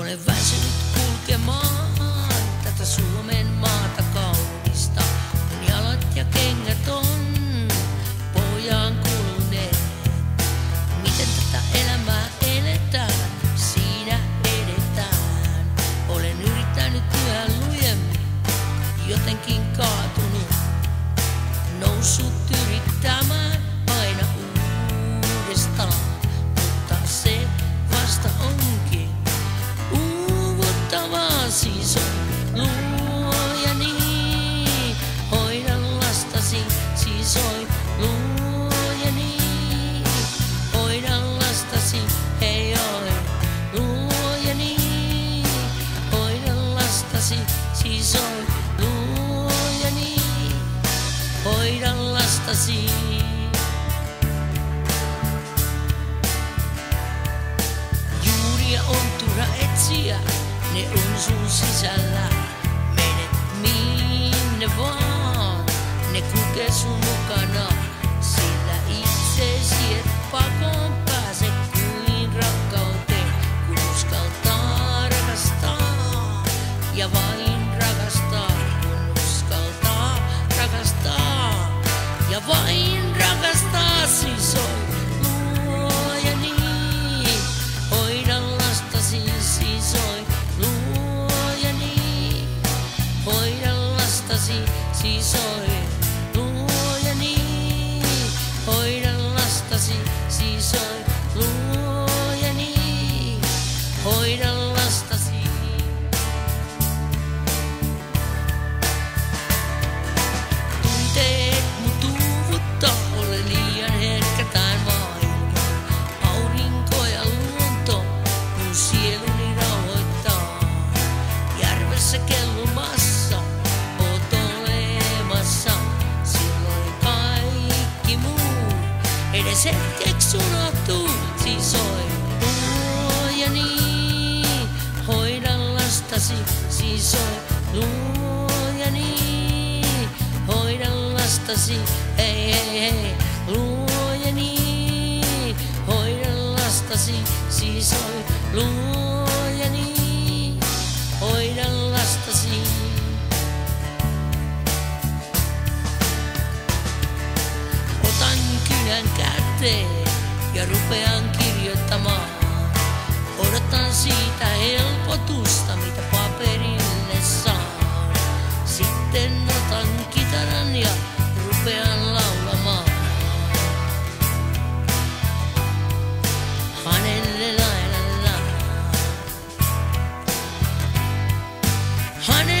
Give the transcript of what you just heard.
Olen väsynyt kulkemaan tätä Suomen maata kaunista, kun jalat ja kengät on pohjaan kuluneet. Miten tätä elämää eletään, siinä edetään. Olen yrittänyt yhä lujemmin, jotenkin kaatunut, noussut yrittämään aina uudestaan, mutta se vasta onkin uuvuttavaa. Siis on luojani, hoida lastasi, siis oi luojani, hoida lastasi, hei oi luojani, hoida lastasi, siis oi luojani, hoida lastasi. Juuria on turha etsiä, ne on sun sisällä. Menet minne vaan, ne kulkee sun mukana. Sillä itsesi et pakoon pääse kuin rakkauteen, kun uskaltaa rakastaa ja vain rakastaa, kun uskaltaa rakastaa ja vain rakastaa. Siis oi luojani, hoida lastasi, siis oi luojani, hoida lastasi, siis oi luojani, hoida lastasi, siis oi luojani, hoida lastasi. Tunteet mut uuvuttaa, olen liian herkkä tän maailman. Aurinko ja luonto mun sieluni rauhoittaa. Järvessä kellumassa oot olemassa, silloin kaikki muu edes hetkeksi unohtuu. Siis oi luojani, hoida lastasi, siis oi luojani, hoida lastasi, hei hei hei luojani, hoida lastasi, siis oi luojani, hoida lastasi. Otan kynän käteen ja rupean kirjoittamaan. Odotan siitä helpotusta, mitä paperille saan. Sitten otan kitaran ja rupean laulamaan. Hanelle la la la, Hanelle